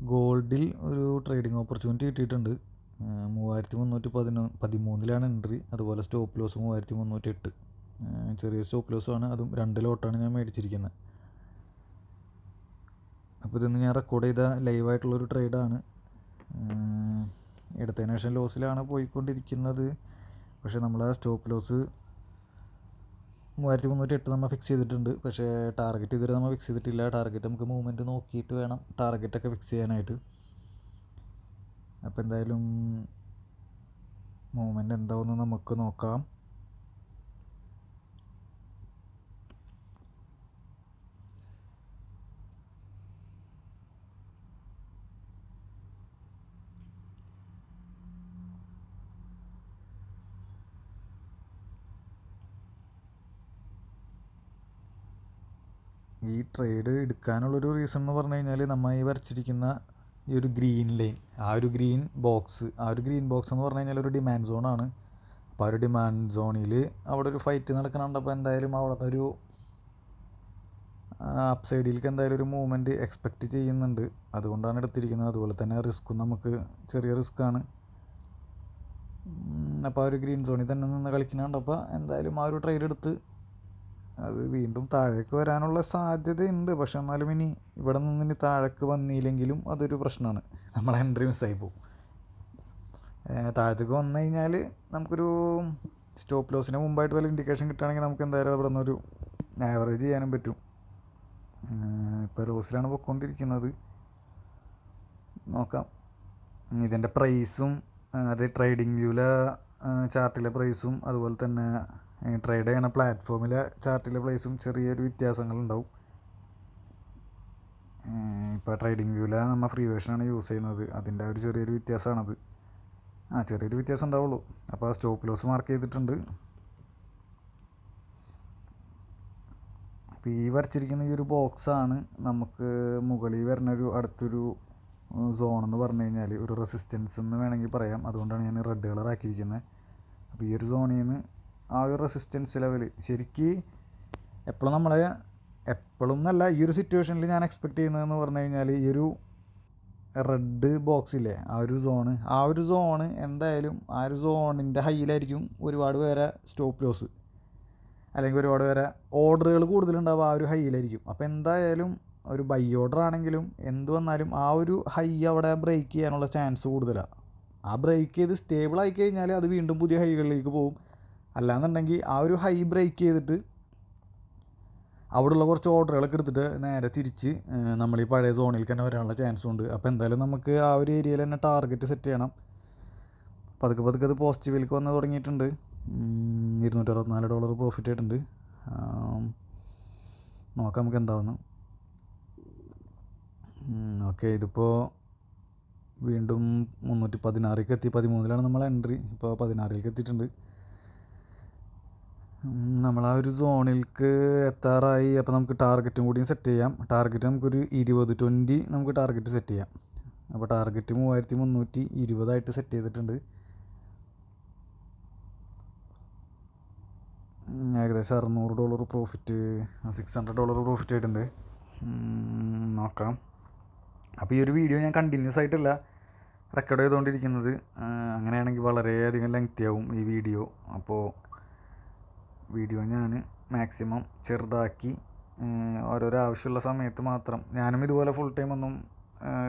ഗോൾഡിൽ ഒരു trading opportunity കിട്ടിയിട്ടുണ്ട്. 3313 entry. അതുപോലെ സ്റ്റോപ്പ് ലോസ് 3308. ചെറിയ സ്റ്റോപ്പ് ലോസുമാണ്, അതും 2 ലോട്ടാണ് ഞാൻ മേടിച്ചിരിക്കുന്നത്. അപ്പോൾ ഇതൊന്ന് ഞാൻ റെക്കോർഡ് ചെയ്ത ലൈവായിട്ടുള്ളൊരു ട്രേഡാണ്. എടുത്തതിന് ശേഷം ലോസിലാണ് പോയിക്കൊണ്ടിരിക്കുന്നത്. പക്ഷേ നമ്മൾ ആ സ്റ്റോപ്പ് ലോസ് 3308 നമ്മൾ ഫിക്സ് ചെയ്തിട്ടുണ്ട്. പക്ഷേ ടാർഗറ്റ് ഇതുവരെ നമ്മൾ ഫിക്സ് ചെയ്തിട്ടില്ല. ടാർഗറ്റ് നമുക്ക് മൂവ്മെൻറ്റ് നോക്കിയിട്ട് വേണം ടാർഗറ്റൊക്കെ ഫിക്സ് ചെയ്യാനായിട്ട്. അപ്പോൾ എന്തായാലും മൂവ്മെൻറ്റ് എന്താവുമെന്ന് നമുക്ക് നോക്കാം. ഈ ട്രേഡ് എടുക്കാനുള്ളൊരു റീസൺ എന്ന് പറഞ്ഞു കഴിഞ്ഞാൽ നമ്മൾ ഈ വരച്ചിരിക്കുന്ന ഈ ഒരു ഗ്രീൻ ലൈൻ, ആ ഒരു ഗ്രീൻ ബോക്സ് എന്ന് പറഞ്ഞു കഴിഞ്ഞാൽ ഒരു ഡിമാൻഡ് സോണാണ്. അപ്പോൾ ആ ഒരു ഡിമാൻഡ് സോണിൽ അവിടെ ഒരു ഫൈറ്റ് നടക്കുന്നുണ്ട്. അപ്പോൾ എന്തായാലും അവിടെ ഒരു അപ്പ് സൈഡിലേക്ക് എന്തായാലും ഒരു മൂവ്മെൻറ്റ് എക്സ്പെക്റ്റ് ചെയ്യുന്നുണ്ട്. അതുകൊണ്ടാണ് എടുത്തിരിക്കുന്നത്. അതുപോലെ തന്നെ റിസ്ക്കും നമുക്ക് ചെറിയ റിസ്ക്കാണ്. അപ്പോൾ ആ ഒരു ഗ്രീൻ സോണിൽ തന്നെ നിന്ന് കളിക്കുന്നുണ്ട്. അപ്പോൾ എന്തായാലും ആ ഒരു ട്രേഡ് എടുത്ത് അത് വീണ്ടും താഴേക്ക് വരാനുള്ള സാധ്യതയുണ്ട്. പക്ഷെ എന്നാലും ഇനി ഇവിടെ നിന്ന് ഇനി താഴേക്ക് വന്നില്ലെങ്കിലും അതൊരു പ്രശ്നമാണ്. നമ്മളെ എൻട്രി മിസ്സായി പോകും. താഴത്തേക്ക് വന്നു കഴിഞ്ഞാൽ നമുക്കൊരു സ്റ്റോപ്പ് ലോസിന് മുമ്പായിട്ട് വല്ല ഇൻഡിക്കേഷൻ കിട്ടുകയാണെങ്കിൽ നമുക്ക് എന്തായാലും അവിടെ നിന്നൊരു ആവറേജ് ചെയ്യാനും പറ്റും. ഇപ്പോൾ ലോസിലാണ് പോയിക്കൊണ്ടിരിക്കുന്നത്. നോക്കാം. ഇതിൻ്റെ പ്രൈസും അത് ട്രേഡിംഗ് വ്യൂവിലെ ചാർട്ടിലെ പ്രൈസും അതുപോലെ തന്നെ ട്രേഡ് ചെയ്യണ പ്ലാറ്റ്ഫോമിലെ ചാർട്ടിലെ പ്രൈസും ചെറിയൊരു വ്യത്യാസങ്ങളുണ്ടാവും. ഇപ്പോൾ ട്രേഡിംഗ് വ്യൂവിലെ നമ്മൾ ഫ്രീ വേർഷനാണ് യൂസ് ചെയ്യുന്നത്. അതിൻ്റെ ഒരു ചെറിയൊരു വ്യത്യാസമാണത്. ചെറിയൊരു വ്യത്യാസം ഉണ്ടാവുള്ളൂ. അപ്പോൾ ആ സ്റ്റോപ്പ് ലോസ് മാർക്ക് ചെയ്തിട്ടുണ്ട്. അപ്പോൾ ഈ വരച്ചിരിക്കുന്ന ഈ ഒരു ബോക്സാണ് നമുക്ക് മുകളിൽ വരുന്നൊരു അടുത്തൊരു സോണെന്ന് പറഞ്ഞു കഴിഞ്ഞാൽ ഒരു റെസിസ്റ്റൻസ് എന്ന് വേണമെങ്കിൽ പറയാം. അതുകൊണ്ടാണ് ഞാൻ റെഡ് കളർ ആക്കിയിരിക്കുന്നത്. അപ്പോൾ ഈ ഒരു സോണിൽ നിന്ന് ആ ഒരു റെസിസ്റ്റൻസ് ലെവൽ ശരിക്ക് എപ്പോഴും എന്നല്ല, ഈ ഒരു സിറ്റുവേഷനിൽ ഞാൻ എക്സ്പെക്റ്റ് ചെയ്യുന്നതെന്ന് പറഞ്ഞു കഴിഞ്ഞാൽ ഈ ഒരു റെഡ് ബോക്സില്ലേ ആ ഒരു സോണ് എന്തായാലും ആ ഒരു സോണിൻ്റെ ഹൈയിലായിരിക്കും ഒരുപാട് പേരെ സ്റ്റോപ്പ് ലോസ്, അല്ലെങ്കിൽ ഒരുപാട് പേരെ ഓർഡറുകൾ കൂടുതലുണ്ടാവും ആ ഒരു ഹൈയിലായിരിക്കും. അപ്പോൾ എന്തായാലും ഒരു ബൈ ഓർഡർ ആണെങ്കിലും എന്ത് വന്നാലും ആ ഒരു ഹൈ അവിടെ ബ്രേക്ക് ചെയ്യാനുള്ള ചാൻസ് കൂടുതലാണ്. ആ ബ്രേക്ക് ചെയ്ത് സ്റ്റേബിൾ ആയി കഴിഞ്ഞാൽ അത് വീണ്ടും പുതിയ ഹൈകളിലേക്ക് പോകും. അല്ലാന്നുണ്ടെങ്കിൽ ആ ഒരു ഹൈ ബ്രേക്ക് ചെയ്തിട്ട് അവിടെയുള്ള കുറച്ച് ഓർഡറുകളൊക്കെ എടുത്തിട്ട് നേരെ തിരിച്ച് നമ്മൾ ഈ പഴയ സോണിൽ തന്നെ വരാനുള്ള ചാൻസും ഉണ്ട്. അപ്പോൾ എന്തായാലും നമുക്ക് ആ ഒരു ഏരിയയിൽ തന്നെ ടാർഗറ്റ് സെറ്റ് ചെയ്യണം. പതുക്കെ അത് പോസിറ്റീവിലേക്ക് വന്ന് തുടങ്ങിയിട്ടുണ്ട്. $264 പ്രോഫിറ്റ് ആയിട്ടുണ്ട്. നോക്കാം നമുക്ക് എന്താവുന്നു. ഓക്കെ, ഇതിപ്പോൾ വീണ്ടും 316 എത്തി. 13 നമ്മൾ എൻട്രി, ഇപ്പോൾ 16 എത്തിയിട്ടുണ്ട്. നമ്മൾ ആ ഒരു സോണിലേക്ക് എത്താറായി. അപ്പോൾ നമുക്ക് ടാർഗറ്റും കൂടിയും സെറ്റ് ചെയ്യാം. ടാർഗറ്റ് നമുക്കൊരു 20-20 നമുക്ക് ടാർഗറ്റ് സെറ്റ് ചെയ്യാം. അപ്പോൾ ടാർഗറ്റ് 3320 സെറ്റ് ചെയ്തിട്ടുണ്ട്. ഏകദേശം $600 പ്രോഫിറ്റ്, $600 പ്രോഫിറ്റ് ആയിട്ടുണ്ട്. നോക്കാം. അപ്പോൾ ഈ ഒരു വീഡിയോ ഞാൻ കണ്ടിന്യൂസ് ആയിട്ടല്ല റെക്കോർഡ് ചെയ്തുകൊണ്ടിരിക്കുന്നത്. അങ്ങനെയാണെങ്കിൽ വളരെയധികം ലെങ്തി ആവും ഈ വീഡിയോ. അപ്പോൾ വീഡിയോ ഞാൻ മാക്സിമം ചെറുതാക്കി ഓരോരോ ആവശ്യമുള്ള സമയത്ത് മാത്രം, ഞാനും ഇതുപോലെ ഫുൾ ടൈം ഒന്നും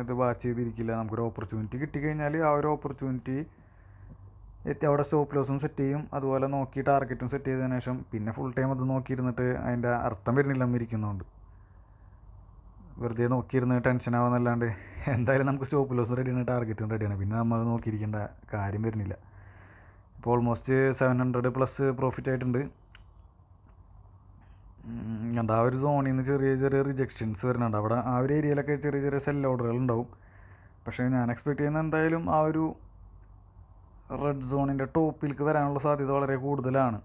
ഇത് വാച്ച് ചെയ്തിരിക്കില്ല. നമുക്കൊരു ഓപ്പർച്യൂണിറ്റി കിട്ടിക്കഴിഞ്ഞാൽ ആ ഒരു ഓപ്പർച്യൂണിറ്റി എത്തി അവിടെ സ്റ്റോപ്പ് ലോസും സെറ്റ് ചെയ്യും. അതുപോലെ നോക്കി ടാർഗറ്റും സെറ്റ് ചെയ്തതിനു ശേഷം പിന്നെ ഫുൾ ടൈം അത് നോക്കിയിരുന്നിട്ട് അതിൻ്റെ അർത്ഥം വരുന്നില്ല ഇരിക്കുന്നതുകൊണ്ട്. വെറുതെ നോക്കിയിരുന്ന് ടെൻഷൻ ആവാന്നല്ലാണ്ട് എന്തായാലും നമുക്ക് സ്റ്റോപ്പ് ലോസും റെഡിയാണ്, ടാർഗറ്റും റെഡിയാണ്. പിന്നെ നമ്മൾ അത് നോക്കിയിരിക്കേണ്ട കാര്യം വരുന്നില്ല. ഇപ്പോൾ ഓൾമോസ്റ്റ് 700+ പ്രോഫിറ്റ് ആയിട്ടുണ്ട്. ആ ഒരു സോണിൽ നിന്ന് ചെറിയ റിജക്ഷൻസ് വരുന്നുണ്ട്. അവിടെ ആ ഒരു ഏരിയയിലൊക്കെ ചെറിയ സെൽ ഓർഡറുകൾ ഉണ്ടാവും. പക്ഷേ ഞാൻ എക്സ്പെക്റ്റ് ചെയ്യുന്ന എന്തായാലും ആ ഒരു റെഡ് സോണിൻ്റെ ടോപ്പിലേക്ക് വരാനുള്ള സാധ്യത വളരെ കൂടുതലാണ്.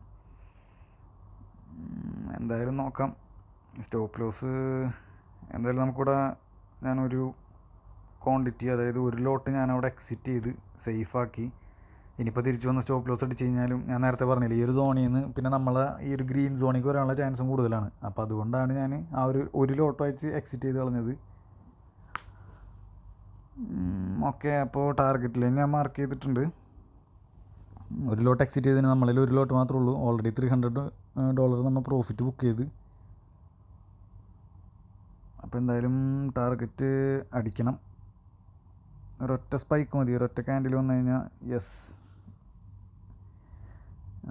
എന്തായാലും നോക്കാം. സ്റ്റോപ്പ് ലോസ് എന്തായാലും നമുക്കിവിടെ ഞാനൊരു ക്വാണ്ടിറ്റി, അതായത് ഒരു ലോട്ട് ഞാനവിടെ എക്സിറ്റ് ചെയ്ത് സേഫാക്കി. ഇനിയിപ്പോൾ തിരിച്ചു വന്ന് സ്റ്റോപ്പ് ലോസ് അടിച്ച് കഴിഞ്ഞാലും ഞാൻ നേരത്തെ പറഞ്ഞില്ല ഈ ഒരു സോണിൽ നിന്ന് പിന്നെ നമ്മളെ ഈ ഒരു ഗ്രീൻ സോണിലേക്ക് വരാനുള്ള ചാൻസും കൂടുതലാണ്. അപ്പോൾ അതുകൊണ്ടാണ് ഞാൻ ആ ഒരു ലോട്ട് വെച്ച് എക്സിറ്റ് ചെയ്ത് കളഞ്ഞത്. ഓക്കെ, അപ്പോൾ ടാർഗറ്റ് ലൈൻ ഞാൻ മാർക്ക് ചെയ്തിട്ടുണ്ട്. ഒരു ലോട്ട് എക്സിറ്റ് ചെയ്തതിന് നമ്മളിൽ ഒരു ലോട്ട് മാത്രമേ ഉള്ളൂ. ഓൾറെഡി $300 നമ്മൾ പ്രോഫിറ്റ് ബുക്ക് ചെയ്ത്. അപ്പോൾ എന്തായാലും ടാർഗറ്റ് അടിക്കണം. ഒരൊറ്റ സ്പൈക്ക് മതി, ഒരൊറ്റ ക്യാൻഡിൽ വന്നു കഴിഞ്ഞാൽ യെസ്,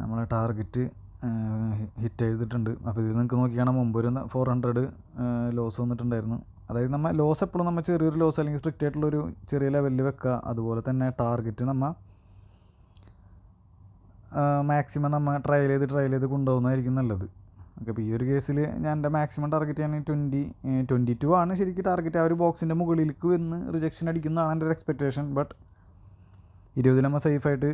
നമ്മളെ ടാർഗറ്റ് ഹിറ്റ് ചെയ്തിട്ടുണ്ട്. അപ്പോൾ ഇത് നിങ്ങൾക്ക് നോക്കിയാണ് മുമ്പ് ഒരു 400 ലോസ് വന്നിട്ടുണ്ടായിരുന്നു. അതായത് നമ്മൾ ലോസ് എപ്പോഴും നമ്മൾ ചെറിയൊരു ലോസ് അല്ലെങ്കിൽ സ്ട്രിക്റ്റ് ആയിട്ടുള്ളൊരു ചെറിയ ലെവലിൽ വെക്കുക. അതുപോലെ തന്നെ ടാർഗറ്റ് നമ്മൾ മാക്സിമം നമ്മൾ ട്രയൽ ചെയ്ത് കൊണ്ടുപോകുന്നതായിരിക്കും നല്ലത്. ഓക്കെ, അപ്പോൾ ഈ ഒരു കേസിൽ ഞാൻ എൻ്റെ മാക്സിമം ടാർഗറ്റ് ഞാൻ 22 ആണ് ശരിക്കും ടാർഗറ്റ്. ആ ഒരു ബോക്സിൻ്റെ മുകളിലേക്ക് വന്ന് റിജക്ഷൻ അടിക്കുന്നതാണ് എൻ്റെ ഒരു എക്സ്പെക്റ്റേഷൻ. ബട്ട് 20 നമ്മൾ സേഫായിട്ട്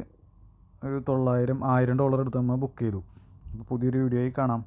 ഒരു $1000 എടുത്ത് നമ്മൾ ബുക്ക് ചെയ്തു. അപ്പോൾ പുതിയൊരു വീഡിയോയിൽ കാണാം.